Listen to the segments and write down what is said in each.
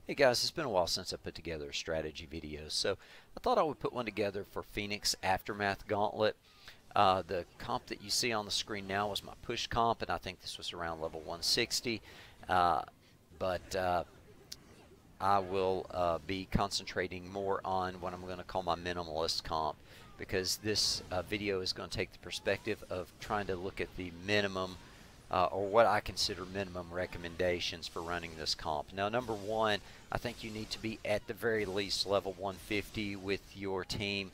Hey guys, it's been a while since I put together a strategy video, so I thought I would put one together for Phoenix Aftermath Gauntlet. The comp that you see on the screen now was my push comp, and I think this was around level 160. But I will be concentrating more on what I'm going to call my minimalist comp, because this video is going to take the perspective of trying to look at the minimum or what I consider minimum recommendations for running this comp. Now, number one, I think you need to be at the very least level 150 with your team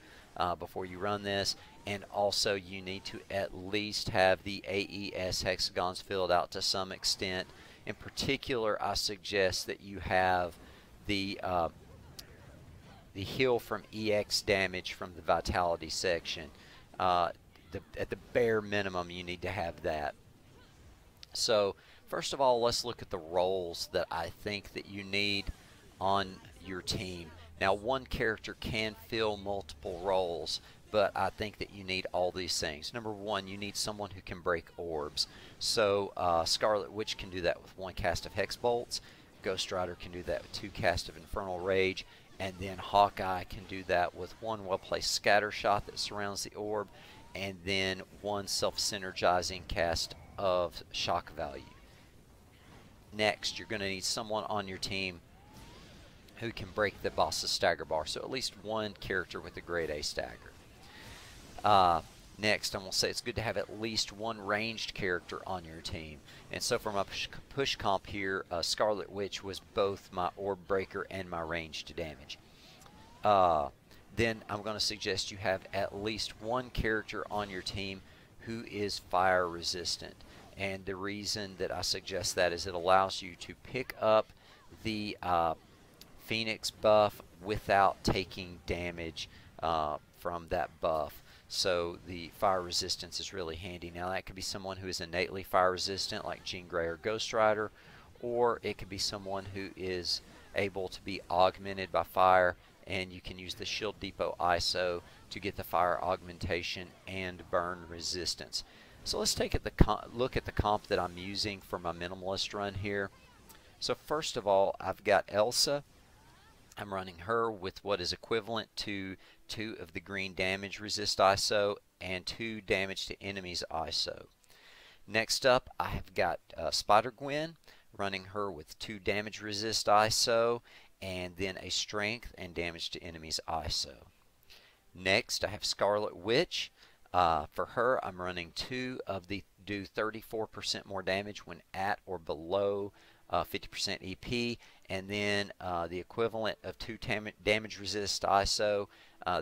before you run this, and also you need to at least have the AES hexagons filled out to some extent. In particular, I suggest that you have the heal from EX damage from the vitality section. At the bare minimum, you need to have that. So first of all, let's look at the roles that I think that you need on your team. Now, one character can fill multiple roles, but I think that you need all these things. Number one, you need someone who can break orbs. So Scarlet Witch can do that with 1 cast of Hex Bolts. Ghost Rider can do that with 2 cast of Infernal Rage. And then Hawkeye can do that with 1 well-placed scatter shot that surrounds the orb, and then 1 self-synergizing cast of shock value. Next, you're going to need someone on your team who can break the boss's stagger bar. So at least 1 character with a grade A stagger. Next, I'm going to say it's good to have at least 1 ranged character on your team. And so for my push comp here, Scarlet Witch was both my orb breaker and my ranged damage. Then I'm going to suggest you have at least 1 character on your team who is fire resistant. And the reason that I suggest that is it allows you to pick up the Phoenix buff without taking damage from that buff. So the fire resistance is really handy. Now, that could be someone who is innately fire resistant like Jean Grey or Ghost Rider, or it could be someone who is able to be augmented by fire, and you can use the Shield Depot ISO to get the fire augmentation and burn resistance. So let's take look at the comp that I'm using for my minimalist run here. So first of all, I've got Elsa. I'm running her with what is equivalent to 2 of the green damage resist ISO and 2 damage to enemies ISO. Next up, I have got Spider-Gwen, running her with 2 damage resist ISO and then a strength and damage to enemies ISO. Next, I have Scarlet Witch. For her, I'm running 2 of the do 34% more damage when at or below 50% EP, and then the equivalent of 2 damage resist ISO.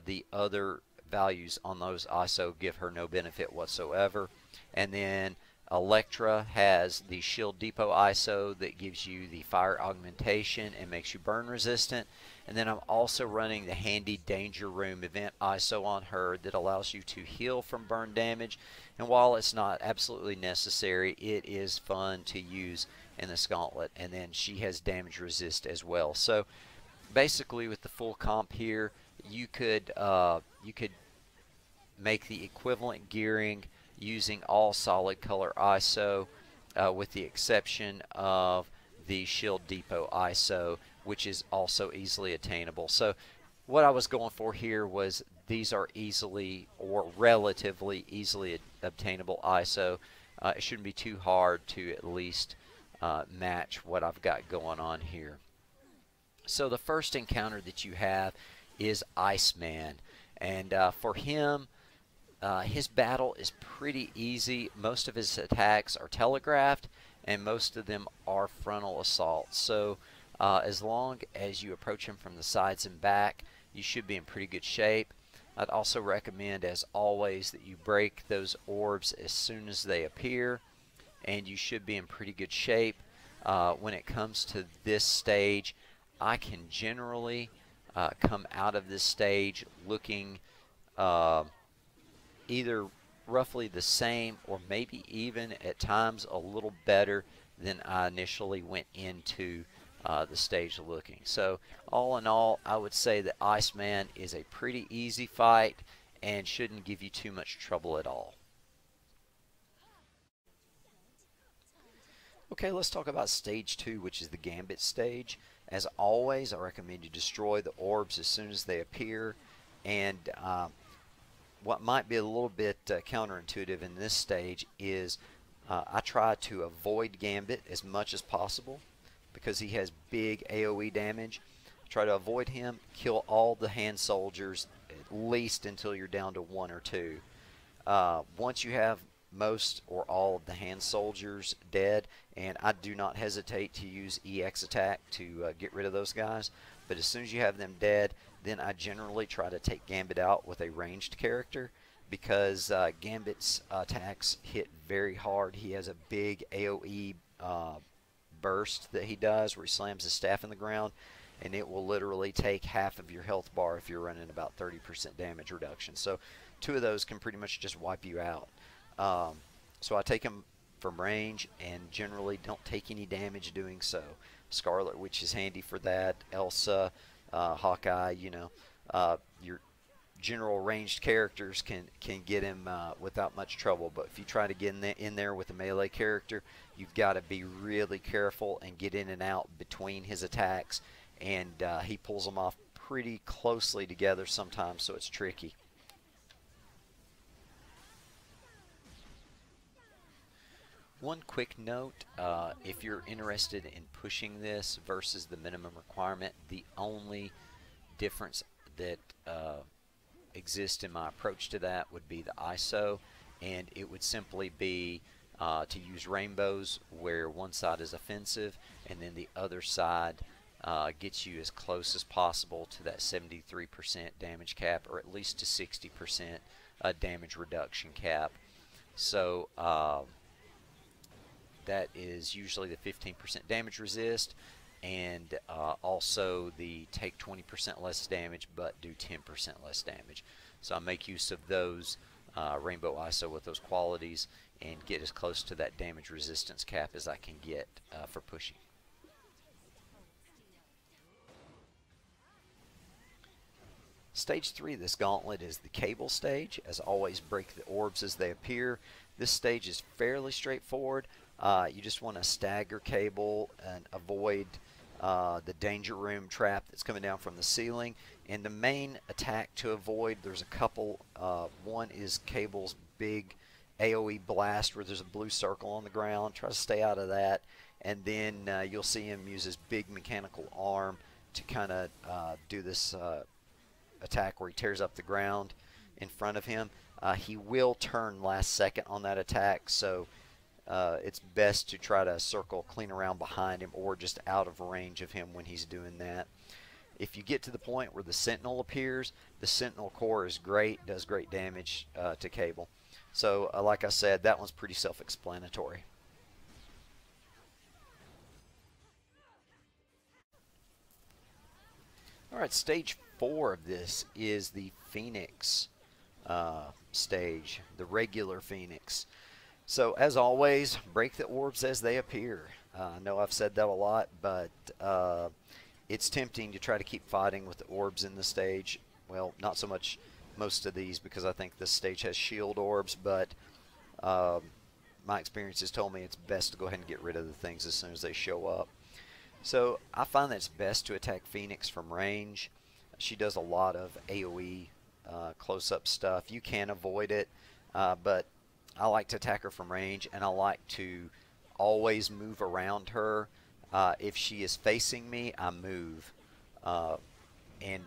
The other values on those ISO give her no benefit whatsoever. And then Electra has the Shield Depot ISO that gives you the fire augmentation and makes you burn resistant. And then I'm also running the handy Danger Room event ISO on her that allows you to heal from burn damage. And while it's not absolutely necessary, it is fun to use in this gauntlet. And then she has damage resist as well. So basically, with the full comp here, you could make the equivalent gearing using all solid color ISO, with the exception of the Shield Depot ISO, which is also easily attainable. So what I was going for here was these are easily or relatively easily obtainable ISO. It shouldn't be too hard to at least match what I've got going on here. So the first encounter that you have is Iceman, and for him, his battle is pretty easy. Most of his attacks are telegraphed, and most of them are frontal assaults. So as long as you approach him from the sides and back, you should be in pretty good shape. I'd also recommend, as always, that you break those orbs as soon as they appear, and you should be in pretty good shape. When it comes to this stage, I can generally come out of this stage looking either roughly the same or maybe even at times a little better than I initially went into the stage looking. So all in all, I would say that Iceman is a pretty easy fight and shouldn't give you too much trouble at all. Okay, let's talk about stage 2, which is the Gambit stage. As always, I recommend you destroy the orbs as soon as they appear. And what might be a little bit counterintuitive in this stage is I try to avoid Gambit as much as possible because he has big AoE damage. Try to avoid him, kill all the hand soldiers at least until you're down to 1 or 2. Once you have most or all of the hand soldiers dead, and I do not hesitate to use EX attack to get rid of those guys, but as soon as you have them dead, then I generally try to take Gambit out with a ranged character because Gambit's attacks hit very hard. He has a big AoE burst that he does where he slams his staff in the ground, and it will literally take half of your health bar if you're running about 30% damage reduction. So 2 of those can pretty much just wipe you out. So I take him from range and generally don't take any damage doing so. Scarlet Witch is handy for that. Elsa, Hawkeye, you know, your general ranged characters can get him without much trouble. But if you try to get in there with a melee character, you've got to be really careful and get in and out between his attacks. And he pulls them off pretty closely together sometimes, so it's tricky. One quick note, if you're interested in pushing this versus the minimum requirement, the only difference that exists in my approach to that would be the ISO, and it would simply be to use rainbows where one side is offensive and then the other side gets you as close as possible to that 73% damage cap, or at least to 60% damage reduction cap. So that is usually the 15% damage resist, and also the take 20% less damage but do 10% less damage. So I make use of those Rainbow ISO with those qualities and get as close to that damage resistance cap as I can get for pushing. Stage 3 of this gauntlet is the cable stage. As always, break the orbs as they appear. This stage is fairly straightforward. You just want to stagger cable and avoid the danger room trap that's coming down from the ceiling. And the main attack to avoid, there's a couple. One is Cable's big AoE blast where there's a blue circle on the ground. Try to stay out of that. And then you'll see him use his big mechanical arm to kind of do this attack where he tears up the ground in front of him. He will turn last second on that attack, so it's best to try to circle clean around behind him or just out of range of him when he's doing that. If you get to the point where the Sentinel appears, the Sentinel core is great, does great damage to Cable. So like I said, that one's pretty self-explanatory. Alright, stage 4 of this is the Phoenix stage, the regular Phoenix. So as always, break the orbs as they appear. I know I've said that a lot, but it's tempting to try to keep fighting with the orbs in the stage. Well, not so much most of these because I think this stage has shield orbs, but my experience has told me it's best to go ahead and get rid of the things as soon as they show up. So I find that it's best to attack Phoenix from range. She does a lot of AoE close-up stuff. You can avoid it, but I like to attack her from range, and I like to always move around her. If she is facing me, I move. And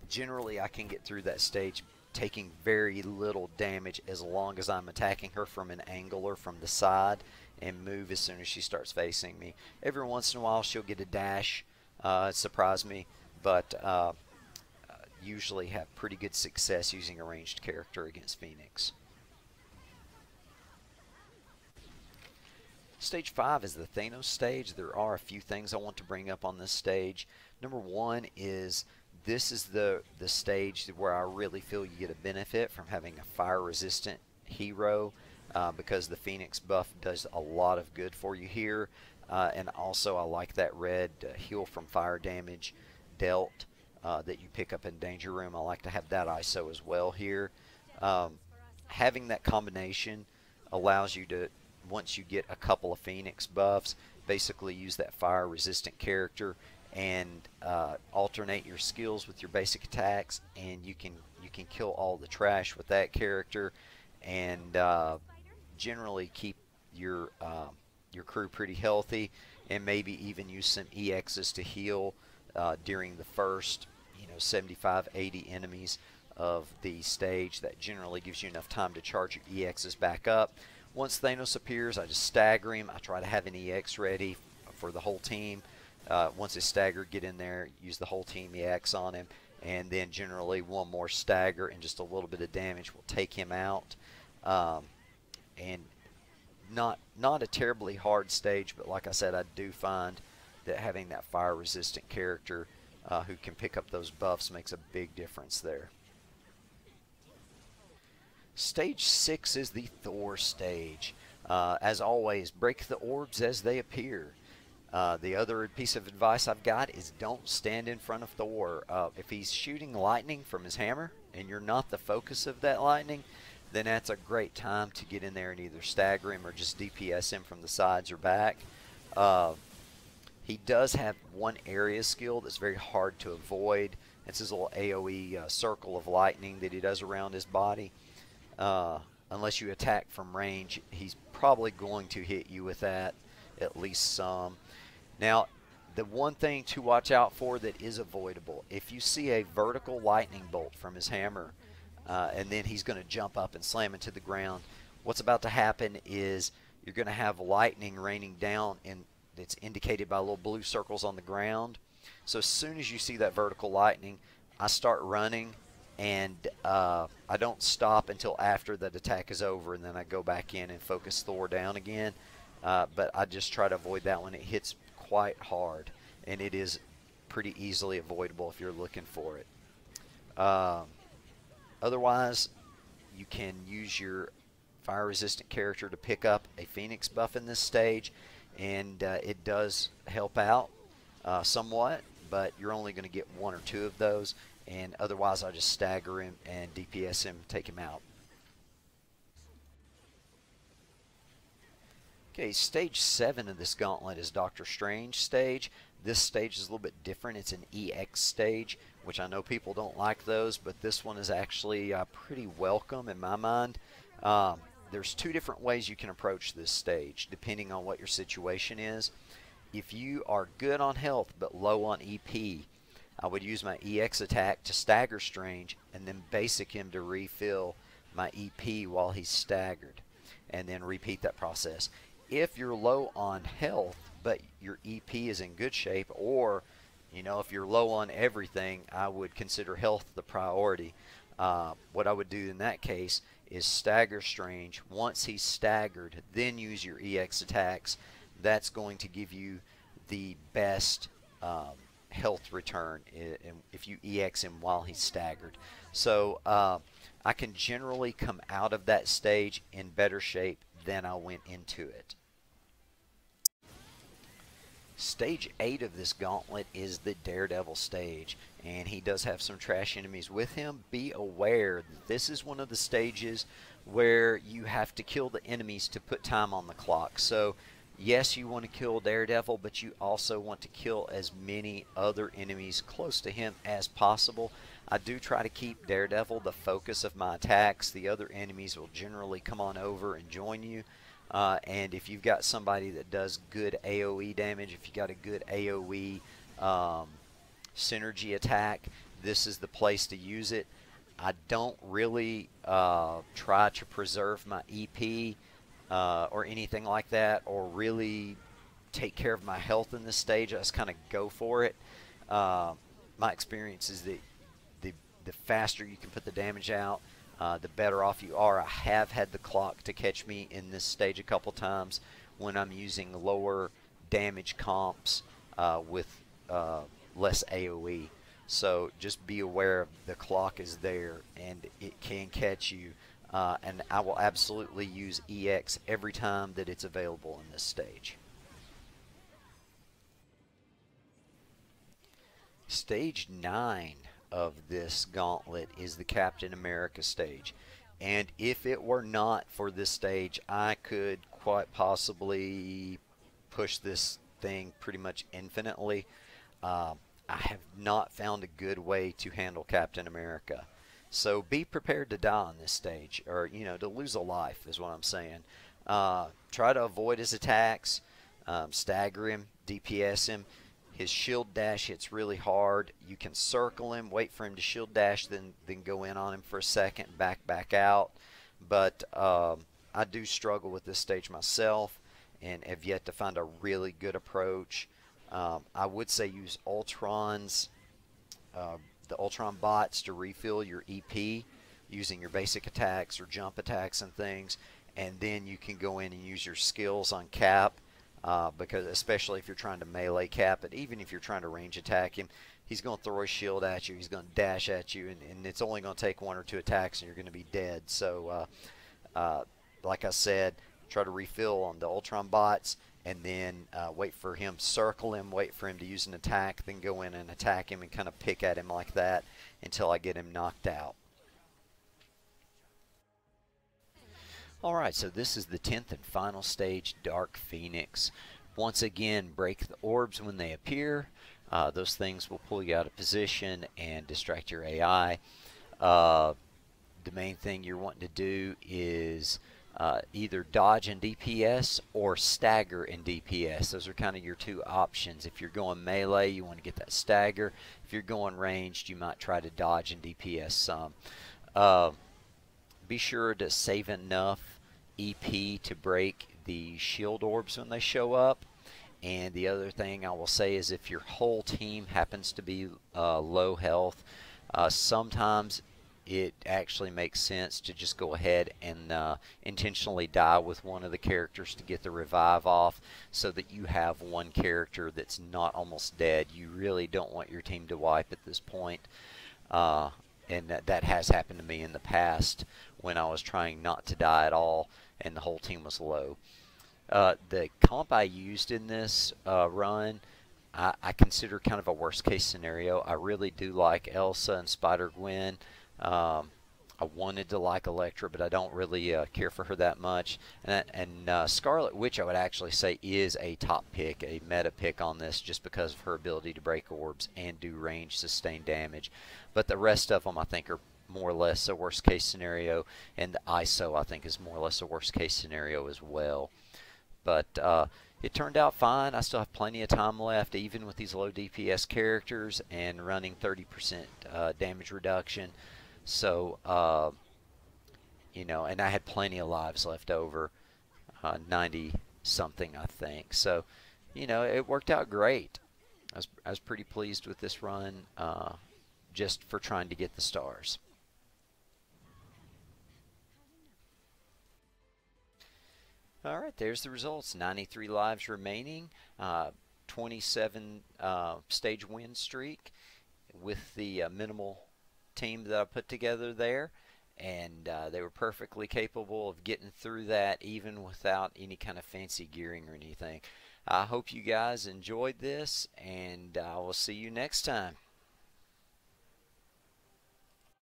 generally I can get through that stage taking very little damage as long as I'm attacking her from an angle or from the side, and move as soon as she starts facing me. Every once in a while she'll get a dash, surprise me, but usually have pretty good success using a ranged character against Phoenix. Stage 5 is the Thanos stage. There are a few things I want to bring up on this stage. Number one is this is the stage where I really feel you get a benefit from having a fire resistant hero, because the Phoenix buff does a lot of good for you here, and also I like that red heal from fire damage dealt that you pick up in Danger Room. I like to have that ISO as well here. Having that combination allows you to, once you get a couple of Phoenix buffs, basically use that fire resistant character and alternate your skills with your basic attacks, and you can kill all the trash with that character, and generally keep your crew pretty healthy, and maybe even use some EXs to heal during the first 75-80 enemies of the stage. That generally gives you enough time to charge your EXs back up. Once Thanos appears, I just stagger him. I try to have an EX ready for the whole team. Once it's staggered, get in there, use the whole team EX on him, and then generally one more stagger and just a little bit of damage will take him out. And not a terribly hard stage, but like I said, I do find that having that fire resistant character who can pick up those buffs makes a big difference there. Stage 6 is the Thor stage. As always, break the orbs as they appear. The other piece of advice I've got is don't stand in front of Thor. If he's shooting lightning from his hammer and you're not the focus of that lightning, then that's a great time to get in there and either stagger him or just DPS him from the sides or back. He does have one area skill that's very hard to avoid. It's his little AoE circle of lightning that he does around his body. Unless you attack from range, he's probably going to hit you with that, at least some. Now, the one thing to watch out for that is avoidable, if you see a vertical lightning bolt from his hammer, and then he's going to jump up and slam into the ground, what's about to happen is you're going to have lightning raining down, and it's indicated by little blue circles on the ground. So as soon as you see that vertical lightning, I start running, and I don't stop until after that attack is over, and then I go back in and focus Thor down again. But I just try to avoid that when it hits quite hard, and it is pretty easily avoidable if you're looking for it. Otherwise, you can use your fire resistant character to pick up a Phoenix buff in this stage, and it does help out somewhat, but you're only going to get one or two of those, and otherwise I just stagger him and DPS him, take him out. Okay, stage 7 of this gauntlet is Doctor Strange stage. This stage is a little bit different. It's an EX stage, which I know people don't like those, but this one is actually pretty welcome in my mind. There's two different ways you can approach this stage, depending on what your situation is. If you are good on health but low on EP, I would use my EX attack to stagger Strange and then basic him to refill my EP while he's staggered, and then repeat that process. If you're low on health but your EP is in good shape, or if you're low on everything, I would consider health the priority. What I would do in that case is stagger Strange. Once he's staggered, then use your EX attacks. That's going to give you the best health return if you EX him while he's staggered. So I can generally come out of that stage in better shape than I went into it. Stage 8 of this gauntlet is the Daredevil stage, and he does have some trash enemies with him. Be aware that this is one of the stages where you have to kill the enemies to put time on the clock. So yes, you want to kill Daredevil, but you also want to kill as many other enemies close to him as possible. I do try to keep Daredevil the focus of my attacks. The other enemies will generally come on over and join you. And if you've got somebody that does good AoE damage, if you got a good AoE synergy attack, this is the place to use it. I don't really try to preserve my EP or anything like that, or really take care of my health in this stage. I just kind of go for it. My experience is that the faster you can put the damage out, the better off you are. I have had the clock to catch me in this stage a couple times when I'm using lower damage comps with less AoE. So just be aware the clock is there and it can catch you. And I will absolutely use EX every time that it's available in this stage. Stage 9 of this gauntlet is the Captain America stage, and if it were not for this stage, I could quite possibly push this thing pretty much infinitely. I have not found a good way to handle Captain America. So be prepared to die on this stage, or to lose a life is what I'm saying. Try to avoid his attacks, stagger him, DPS him. His shield dash hits really hard. You can circle him, wait for him to shield dash, then go in on him for a second, back out. But I do struggle with this stage myself, and have yet to find a really good approach. I would say use Ultrons, the Ultron bots, to refill your EP using your basic attacks or jump attacks and things, and then you can go in and use your skills on Cap, because especially if you're trying to melee Cap, but even if you're trying to range attack him, he's going to throw a shield at you, he's going to dash at you, and it's only going to take 1 or 2 attacks and you're going to be dead. So like I said, try to refill on the Ultron bots, and then wait for him, circle him, wait for him to use an attack, then go in and attack him and kind of pick at him like that until I get him knocked out. Alright, so this is the 10th and final stage, Dark Phoenix. Once again, break the orbs when they appear. Those things will pull you out of position and distract your AI. The main thing you're wanting to do is either dodge and DPS or stagger and DPS. Those are kind of your 2 options. If you're going melee, you want to get that stagger. If you're going ranged, you might try to dodge and DPS some. Be sure to save enough EP to break the shield orbs when they show up. And the other thing I will say is, if your whole team happens to be low health, sometimes it actually makes sense to just go ahead and intentionally die with one of the characters to get the revive off, so that you have one character that's not almost dead. You really don't want your team to wipe at this point. And that has happened to me in the past when I was trying not to die at all and the whole team was low. The comp I used in this run, I consider kind of a worst case scenario. I really do like Elsa and Spider-Gwen. I wanted to like Elektra, but I don't really care for her that much. And Scarlet Witch, I would actually say, is a top pick, a meta pick on this, just because of her ability to break orbs and do range sustained damage. But the rest of them, I think, are more or less a worst case scenario, and the ISO, I think, is more or less a worst case scenario as well. But it turned out fine. I still have plenty of time left, even with these low DPS characters and running 30% damage reduction. So, and I had plenty of lives left over, 90 something, I think. So, it worked out great. I was pretty pleased with this run, just for trying to get the stars. Alright, there's the results. 93 lives remaining, 27 stage win streak with the minimal team that I put together there, and they were perfectly capable of getting through that even without any kind of fancy gearing or anything. I hope you guys enjoyed this, and I will see you next time.